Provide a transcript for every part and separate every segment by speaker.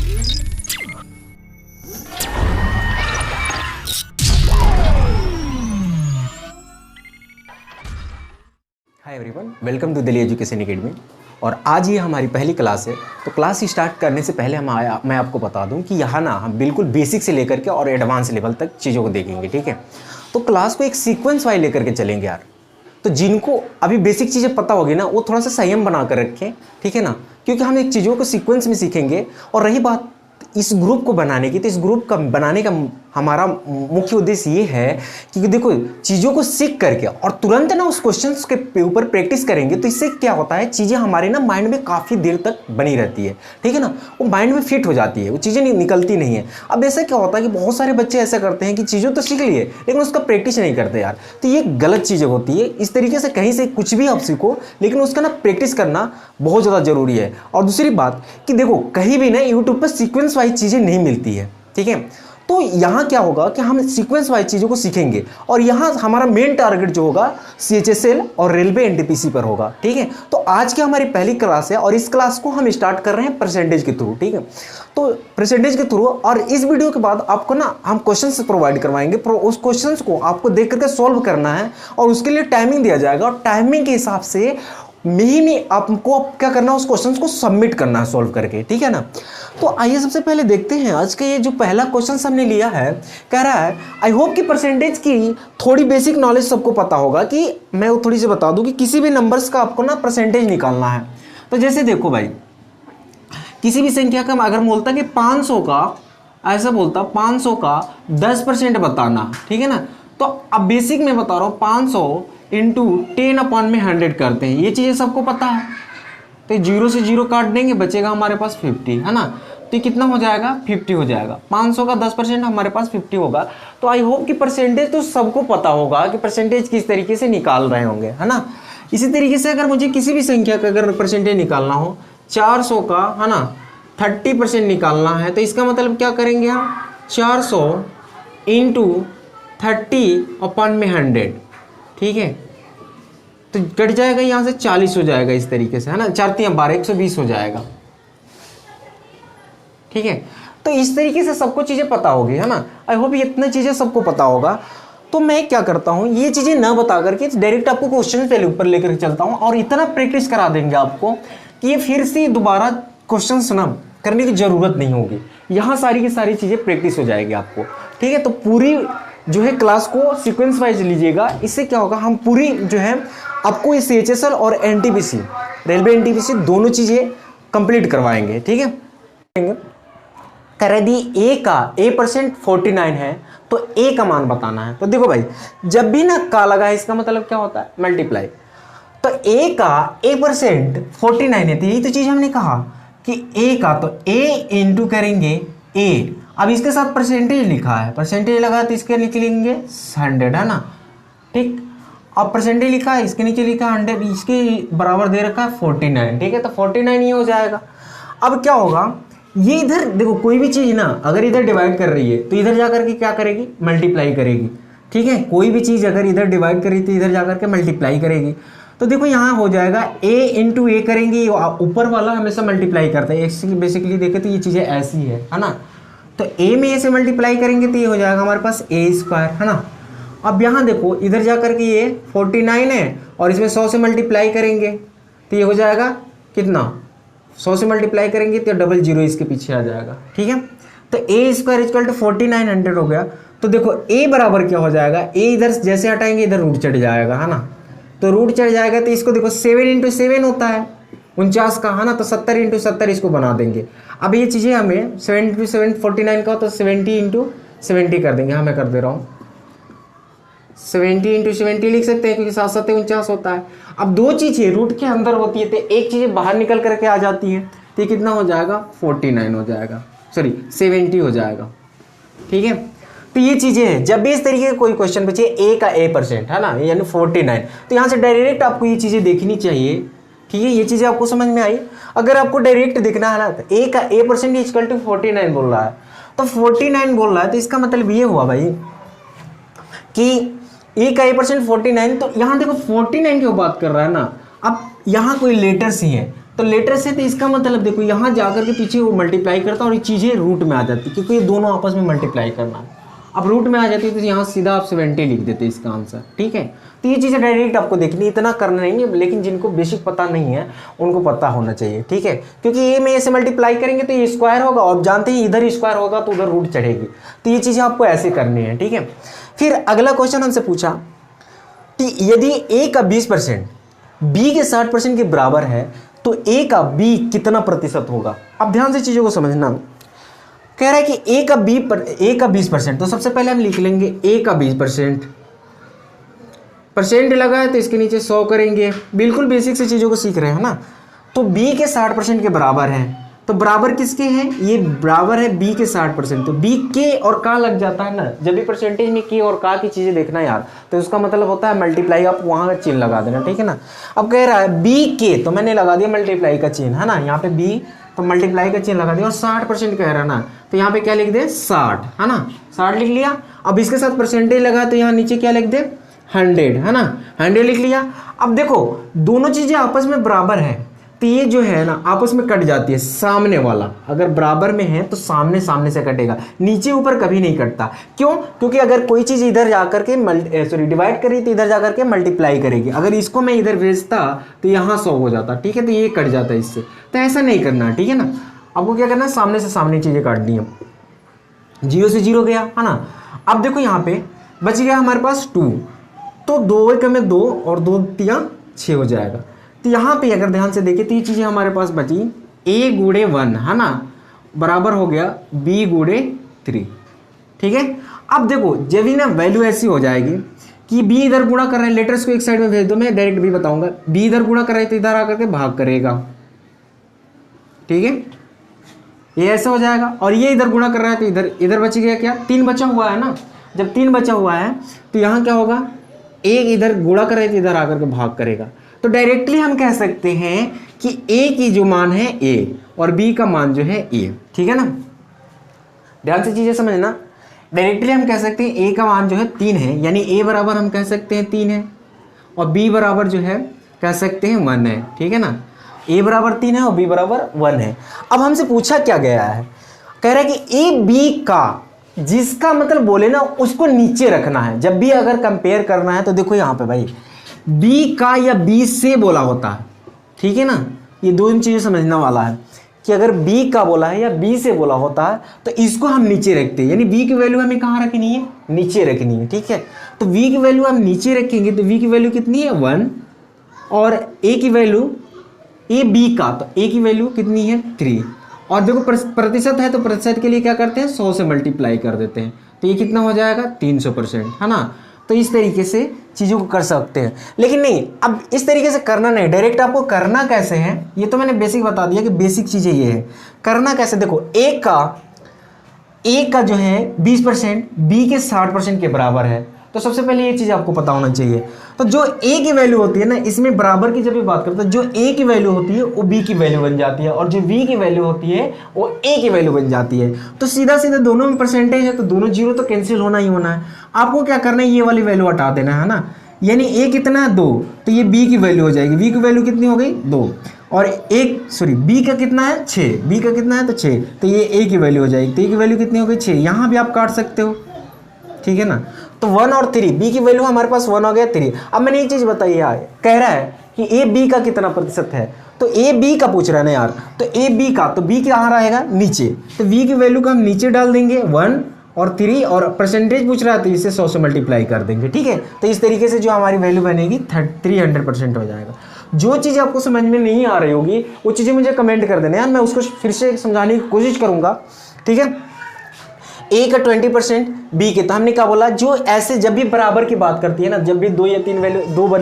Speaker 1: Hi everyone, welcome to Delhi education academy. और आज ये हमारी पहली क्लास है। तो क्लास स्टार्ट करने से पहले मैं आपको बता दूं कि यहाँ ना हम बिल्कुल बेसिक से लेकर के और एडवांस लेवल तक चीज़ों को देखेंगे, ठीक है। तो क्लास को एक सीक्वेंस वाइज लेकर के चलेंगे यार। तो जिनको अभी बेसिक चीज़ें पता होगी ना, वो थोड़ा सा संयम बना कर रखें, ठीक है ना, क्योंकि हम एक चीज़ों को सीक्वेंस में सीखेंगे। और रही बात इस ग्रुप को बनाने की, तो इस ग्रुप का बनाने का हमारा मुख्य उद्देश्य ये है कि देखो चीज़ों को सीख करके और तुरंत ना उस क्वेश्चंस के ऊपर प्रैक्टिस करेंगे, तो इससे क्या होता है, चीज़ें हमारे ना माइंड में काफ़ी देर तक बनी रहती है, ठीक है ना। वो माइंड में फिट हो जाती है, वो चीज़ें निकलती नहीं है। अब ऐसा क्या होता है कि बहुत सारे बच्चे ऐसा करते हैं कि चीज़ों तो सीख लिए लेकिन उसका प्रैक्टिस नहीं करते यार। तो ये गलत चीज़ें होती है। इस तरीके से कहीं से कुछ भी आप सीखो, लेकिन उसका ना प्रैक्टिस करना बहुत ज़्यादा ज़रूरी है। और दूसरी बात कि देखो कहीं भी ना यूट्यूब पर सीक्वेंस वाइज चीज़ें नहीं मिलती है, ठीक है। तो यहाँ क्या होगा कि हम सीक्वेंस वाइज चीज़ों को सीखेंगे और यहाँ हमारा मेन टारगेट जो होगा CHSL और रेलवे NTPC पर होगा, ठीक है। तो आज की हमारी पहली क्लास है और इस क्लास को हम स्टार्ट कर रहे हैं परसेंटेज के थ्रू, ठीक है। तो परसेंटेज के थ्रू और इस वीडियो के बाद आपको ना हम क्वेश्चंस प्रोवाइड करवाएंगे। उस क्वेश्चंस को आपको देख करके सॉल्व करना है और उसके लिए टाइमिंग दिया जाएगा और टाइमिंग के हिसाब से में आपको क्या करना है, उस क्वेश्चंस को सबमिट करना है सॉल्व करके, ठीक है ना। तो आइए सबसे पहले देखते हैं आज का ये जो पहला क्वेश्चन हमने लिया है। कह रहा है आई होप कि परसेंटेज की थोड़ी बेसिक नॉलेज सबको पता होगा। कि मैं वो थोड़ी सी बता दूं कि किसी भी नंबर्स का आपको ना परसेंटेज निकालना है। तो जैसे देखो भाई, किसी भी संख्या का अगर बोलता कि 500 का, ऐसा बोलता 500 का 10% बताना, ठीक है ना। तो अब बेसिक में बता रहा हूँ 500 इंटू 10/100 करते हैं, ये चीज़ें सबको पता है। तो 0 से 0 काट देंगे, बचेगा हमारे पास 50, है ना। तो कितना हो जाएगा, 50 हो जाएगा। 500 का 10% हमारे पास 50 होगा। तो आई होप कि परसेंटेज तो सबको पता होगा कि परसेंटेज किस तरीके से निकाल रहे होंगे, है ना। इसी तरीके से अगर मुझे किसी भी संख्या का अगर परसेंटेज निकालना हो, 400 का, है ना, 30% निकालना है, तो इसका मतलब क्या करेंगे हम, 400 इंटू 30/100, ठीक है। तो कट जाएगा यहाँ से 40 हो जाएगा इस तरीके से, है ना। 4 3 12 120 हो जाएगा, ठीक है। तो इस तरीके से सबको चीज़ें पता होगी, है ना। आई होप इतनी चीज़ें सबको पता होगा। तो मैं क्या करता हूँ, ये चीज़ें ना बता करके डायरेक्ट आपको क्वेश्चन पहले ऊपर लेकर चलता हूँ और इतना प्रैक्टिस करा देंगे आपको कि ये फिर से दोबारा क्वेश्चन ना करने की ज़रूरत नहीं होगी। यहाँ सारी की सारी चीज़ें प्रैक्टिस हो जाएगी आपको, ठीक है। तो पूरी जो है क्लास को सीक्वेंस वाइज लीजिएगा। इससे क्या होगा, हम पूरी जो है आपको इस CHSL और NTPC, रेलवे NTPC दोनों चीज़ें कंप्लीट करवाएंगे, ठीक है। यदि A का A% 49 है तो A का मान बताना है। तो देखो भाई, जब भी ना का लगा है, इसका मतलब क्या होता है, मल्टीप्लाई। तो A का A% 49 है, तो यही तो चीज़ हमने कहा कि A का, तो A इंटू करेंगे A। अब इसके साथ परसेंटेज लिखा है, परसेंटेज लगा तो इसके नीचे लिखेंगे 100, है ना, ठीक। अब परसेंटेज लिखा है, इसके नीचे लिखा 100, इसके बराबर दे रखा है 49, ठीक है। तो 49 ये हो जाएगा। अब क्या होगा, ये इधर देखो कोई भी चीज़ ना अगर इधर डिवाइड कर रही है तो इधर जाकर के क्या करेगी, मल्टीप्लाई करेगी, ठीक है। कोई भी चीज़ अगर इधर डिवाइड करी तो इधर जाकर के मल्टीप्लाई करेगी। तो देखो यहाँ हो जाएगा A इंटू A करेंगे, ऊपर वाला हमेशा मल्टीप्लाई करता है। बेसिकली देखें तो ये चीज़ें ऐसी है ना। तो A में A से मल्टीप्लाई करेंगे तो ये हो जाएगा हमारे पास A², है ना। अब यहाँ देखो इधर जाकर के ये 49 है और इसमें 100 से मल्टीप्लाई करेंगे तो ये हो जाएगा कितना, 100 से मल्टीप्लाई करेंगे तो डबल जीरो इसके पीछे आ जाएगा, ठीक है। तो A² = 4900 हो गया। तो देखो A बराबर क्या हो जाएगा, A इधर जैसे हटाएंगे इधर रूट चढ़ जाएगा, है ना। तो रूट चढ़ जाएगा तो इसको देखो 7 × 7 होता है 49 का, है ना। तो 70 × 70 इसको बना देंगे। अब ये चीज़ें हमें 7 × 7 49 का, तो 70 × 70 कर देंगे। हाँ मैं कर दे रहा हूँ, 70 × 70 लिख सकते हैं क्योंकि 7 7 49 होता है। अब दो चीज़ें रूट के अंदर होती है तो एक चीज़ बाहर निकल करके आ जाती है, तो ये कितना हो जाएगा, 49 हो जाएगा, सॉरी 70 हो जाएगा, ठीक है। तो ये चीज़ें हैं। जब भी इस तरीके का कोई क्वेश्चन पूछे A का A%, है ना, यानी 49, तो यहाँ से डायरेक्ट आपको ये चीज़ें देखनी चाहिए, ठीक है। ये चीज़ें आपको समझ में आई। अगर आपको डायरेक्ट देखना है ना, तो A का A% = 49 बोल रहा है, तो 49 बोल रहा है, तो इसका मतलब ये हुआ भाई कि A का A% 49। तो यहाँ देखो 49 की बात कर रहा है ना। अब यहाँ कोई लेटर्स ही है तो लेटर से तो इसका मतलब देखो यहाँ जाकर के पीछे वो मल्टीप्लाई करता और ये चीज़ें रूट में आ जाती, क्योंकि ये दोनों आपस में मल्टीप्लाई करना है। अब रूट में आ जाती है तो यहाँ सीधा आप 70 लिख देते इसका आंसर, ठीक है। तो ये चीज़ें डायरेक्ट आपको देखनी, इतना करना नहीं है, लेकिन जिनको बेसिक पता नहीं है उनको पता होना चाहिए, ठीक है। क्योंकि ये में ऐसे मल्टीप्लाई करेंगे तो ये स्क्वायर होगा, और जानते हैं इधर स्क्वायर होगा तो उधर रूट चढ़ेगी, तो ये चीज़ें आपको ऐसे करनी है, ठीक है। फिर अगला क्वेश्चन हमसे पूछा कि यदि a का 20% b के 60% के बराबर है तो a का b कितना प्रतिशत होगा। अब ध्यान से चीज़ों को समझना, कह रहा है कि a का 20%, तो सबसे पहले हम लिख लेंगे a का 20%, परसेंट लगा है तो इसके नीचे 100 करेंगे, बिल्कुल बेसिक से चीज़ों को सीख रहे हैं ना। तो b के 60% के बराबर है, तो बराबर किसके हैं, ये बराबर है b के 60%, तो b के और का लग जाता है ना, जब भी परसेंटेज में के और का की चीज़ें देखना यार, तो उसका मतलब होता है मल्टीप्लाई, आप वहाँ का चिन्ह लगा देना, ठीक है ना। अब कह रहा है b के, तो मैंने लगा दिया मल्टीप्लाई का चिन्ह, है ना, यहाँ पे b तो मल्टीप्लाई का चिन्ह लगा दिया, और 60% कह रहा है ना, तो यहाँ पे क्या लिख दे 60, है ना, 60 लिख लिया। अब इसके साथ परसेंटेज लगा तो यहाँ नीचे क्या लिख दे 100, है ना, 100 लिख लिया। अब देखो दोनों चीज़ें आपस में बराबर है तो ये जो है ना आपस में कट जाती है, सामने वाला अगर बराबर में है तो सामने सामने से कटेगा, नीचे ऊपर कभी नहीं कटता। क्यों, क्योंकि अगर कोई चीज़ इधर जाकर के डिवाइड करी तो इधर जाकर के मल्टीप्लाई करेगी, अगर इसको मैं इधर भेजता तो यहाँ 100 हो जाता, ठीक है, तो ये कट जाता है इससे, तो ऐसा नहीं करना, ठीक है ना। आपको क्या करना है, सामने से सामने चीज़ें काटनी है, 0 से 0 गया, है ना। अब देखो यहाँ पे बच गया हमारे पास 2, तो 2 एक में 2 और 2 तिया 6 हो जाएगा। तो यहाँ पे अगर ध्यान से देखें तो ये चीज़ें हमारे पास बची a गुणे 1, है ना, बराबर हो गया b गुणे 3, ठीक है। अब देखो जब भी ना वैल्यू ऐसी हो जाएगी कि b इधर गुणा कर रहे हैं, लेटर्स को एक साइड में भेज दो, मैं डायरेक्ट b बताऊंगा, b इधर गुणा कर रहे हैं तो इधर आकर के भाग करेगा, ठीक है, ये ऐसा हो जाएगा। और ये इधर गुणा कर रहा है तो इधर इधर बच गया क्या, 3 बचा हुआ है ना, जब 3 बचा हुआ है तो यहाँ क्या होगा, एक इधर गुणा कर रहे थे इधर आकर के भाग करेगा, तो डायरेक्टली हम कह सकते हैं कि a की जो मान है a और b का मान जो है a, ठीक है ना। ध्यान से चीजें समझना, डायरेक्टली हम कह सकते हैं a का मान जो है 3 है, यानी a बराबर हम कह सकते हैं 3 है, और b बराबर जो है कह सकते हैं 1 है, ठीक है ना। a बराबर 3 है और b बराबर 1 है। अब हमसे पूछा क्या गया है, कह रहा है कि a b का, जिसका मतलब बोले ना उसको नीचे रखना है, जब भी अगर कंपेयर करना है तो देखो यहाँ पे भाई b का या b से बोला होता है, ठीक है ना, ये दोनों चीज़ें समझना वाला है कि अगर b का बोला है या b से बोला होता है तो इसको हम नीचे रखते हैं, यानी b की वैल्यू हमें कहाँ रखनी है, नीचे रखनी है, ठीक है। तो v की वैल्यू हम नीचे रखेंगे तो v की वैल्यू कितनी है 1, और a की वैल्यू a b का, तो a की वैल्यू कितनी है 3, और देखो प्रतिशत है तो प्रतिशत के लिए क्या करते हैं 100 से मल्टीप्लाई कर देते हैं, तो ये कितना हो जाएगा 300%, है ना। तो इस तरीके से चीज़ों को कर सकते हैं, लेकिन नहीं, अब इस तरीके से करना नहीं, डायरेक्ट आपको करना कैसे है ये तो मैंने बेसिक बता दिया कि बेसिक चीज़ें ये है, करना कैसे, देखो a का जो है 20% b के 60% के बराबर है, तो सबसे पहले ये चीज़ आपको पता होना चाहिए। तो जो a की वैल्यू होती है ना, इसमें बराबर की जब भी बात करते हैं, जो a की वैल्यू होती है वो b की वैल्यू बन जाती है, और जो b की वैल्यू होती है वो a की वैल्यू बन जाती है। तो सीधा सीधा दोनों में परसेंटेज है तो दोनों जीरो तो कैंसिल होना ही होना है। आपको क्या करना है, ये वाली वैल्यू हटा देना है ना, यानी a कितना है 2, तो ये b की वैल्यू हो जाएगी, b की वैल्यू कितनी हो गई 2, और b का कितना है 6, b का कितना है तो 6, तो ये a की वैल्यू हो जाएगी, तो a की वैल्यू कितनी हो गई 6, यहाँ भी आप काट सकते हो, ठीक है ना। तो 1 और 3, b की वैल्यू हमारे पास 1 हो गया 3। अब मैंने ये चीज़ बताई यार, कह रहा है कि a b का कितना प्रतिशत है, तो a b का पूछ रहा है ना यार, तो a b का, तो b कहाँ रहेगा नीचे, तो v की वैल्यू को हम नीचे डाल देंगे 1 और 3, और परसेंटेज पूछ रहा है तो इसे 100 से मल्टीप्लाई कर देंगे, ठीक है। तो इस तरीके से जो हमारी वैल्यू बनेगी 300% हो जाएगा। जो चीज़ आपको समझ में नहीं आ रही होगी वो चीज़ें मुझे कमेंट कर देना यार, मैं उसको फिर से समझाने की कोशिश करूँगा, ठीक है। a का 20% b के, तो हमने क्या बोला, जो ऐसे जब भी बराबर की बात करती है ना, जब भी 2 या 3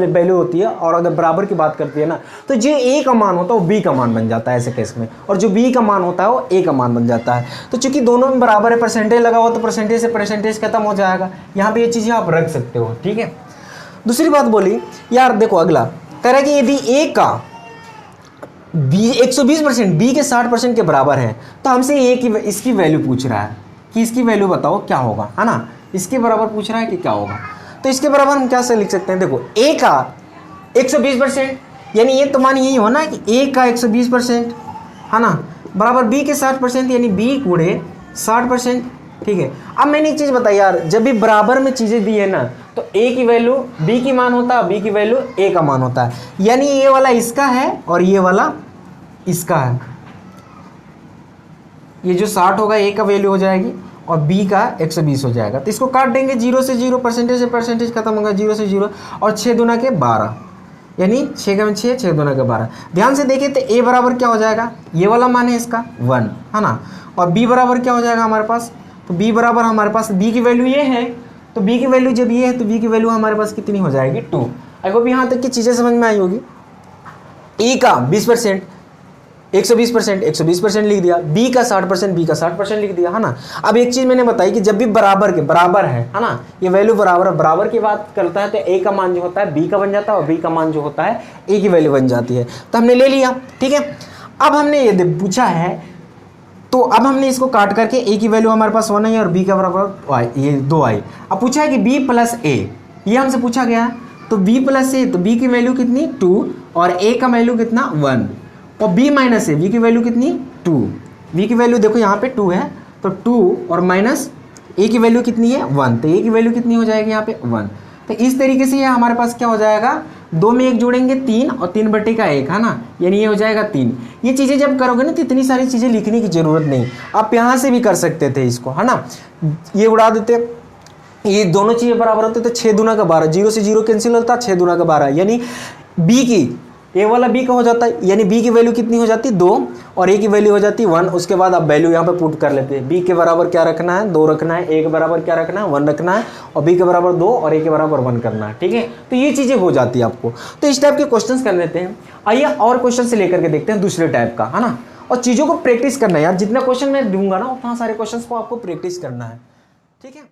Speaker 1: वैल्यू होती है और अगर बराबर की बात करती है ना, तो जो a का मान होता है वो b का मान बन जाता है ऐसे केस में, और जो b का मान होता है वो a का मान बन जाता है। तो चूंकि दोनों में बराबर है, परसेंटेज लगा हुआ तो परसेंटेज से परसेंटेज खत्म हो जाएगा, यहाँ पे ये चीज़ें आप रख सकते हो, ठीक है। दूसरी बात बोली यार, देखो अगला कह रहा है कि यदि a का 120% b के 60% के बराबर है, तो हमसे a की इसकी वैल्यू पूछ रहा है कि इसकी वैल्यू बताओ क्या होगा, है ना, इसके बराबर पूछ रहा है कि क्या होगा। तो इसके बराबर हम क्या से लिख सकते हैं, देखो a का 120% यानी एक तो मान यही हो ना कि ए का 120% है ना बराबर बी के 60%, यानी बी गुणे 60%। ठीक है, अब मैंने एक चीज़ बताई यार, जब भी बराबर में चीज़ें दी है ना तो ए की वैल्यू बी की मान होता है, बी की वैल्यू ए का मान होता है। यानी ये वाला इसका है और ये वाला इसका है। ये जो 60 होगा ए का वैल्यू हो जाएगी और बी का 120 हो जाएगा। तो इसको काट देंगे, 0 से 0, परसेंटेज से परसेंटेज खत्म होगा, 0 से 0 और 6 दूना के 12, यानी 6 का 6, 6 दूना के 12। ध्यान से देखिए तो ए बराबर क्या हो जाएगा, ये वाला मान है इसका 1 है ना, और बी बराबर क्या हो जाएगा हमारे पास, तो बी बराबर हमारे पास बी की वैल्यू ये है, तो बी की वैल्यू जब ये है तो बी की वैल्यू हमारे पास कितनी हो जाएगी 2। आई होप यहाँ तक की चीज़ें समझ में आई होगी। ए का 20%, 120%, 120% लिख दिया, बी का 60%, बी का 60% लिख दिया है ना। अब एक चीज़ मैंने बताई कि जब भी बराबर है ना, ये वैल्यू बराबर की बात करता है तो ए का मान जो होता है बी का बन जाता है और बी का मान जो होता है ए की वैल्यू बन जाती है। तो हमने ले लिया, ठीक है। अब हमने ये पूछा है तो अब हमने इसको काट करके ए की वैल्यू हमारे पास 1 आई और बी का बराबर ये 2 आई। अब पूछा है कि बी प्लस ए, ये हमसे पूछा गया है, तो बी प्लस ए, तो बी की वैल्यू कितनी 2 और ए का वैल्यू कितना 1, और बी माइनस ए, बी की वैल्यू कितनी 2, बी की वैल्यू देखो यहाँ पे 2 है, तो 2 और माइनस ए की वैल्यू कितनी है 1, तो ए की वैल्यू कितनी हो जाएगी यहाँ पे 1। तो इस तरीके से ये हमारे पास क्या हो जाएगा, 2 में 1 जोड़ेंगे 3 और 3/1 है ना, यानी ये हो जाएगा 3। ये चीज़ें जब करोगे ना तो इतनी सारी चीज़ें लिखने की ज़रूरत नहीं, आप यहाँ से भी कर सकते थे इसको है ना, ये उड़ा देते, ये दोनों चीज़ें बराबर होते तो 6 दूना का 12, 0 से 0 कैंसिल होता, 6 दूना का 12, यानी बी की ए वाला बी का हो जाता है, यानी बी की वैल्यू कितनी हो जाती 2 और ए की वैल्यू हो जाती 1। उसके बाद आप वैल्यू यहाँ पे पुट कर लेते हैं, बी के बराबर क्या रखना है 2 रखना है, ए के बराबर क्या रखना है 1 रखना है, और बी के बराबर 2 और ए के बराबर 1 करना है, ठीक है। तो ये चीज़ें हो जाती है आपको। तो इस टाइप के क्वेश्चन कर लेते हैं। आइए और क्वेश्चन से लेकर के देखते हैं दूसरे टाइप का, है ना, और चीज़ों को प्रैक्टिस करना है यार, जितना क्वेश्चन मैं दूंगा ना उतना सारे क्वेश्चन को आपको प्रैक्टिस करना है, ठीक है।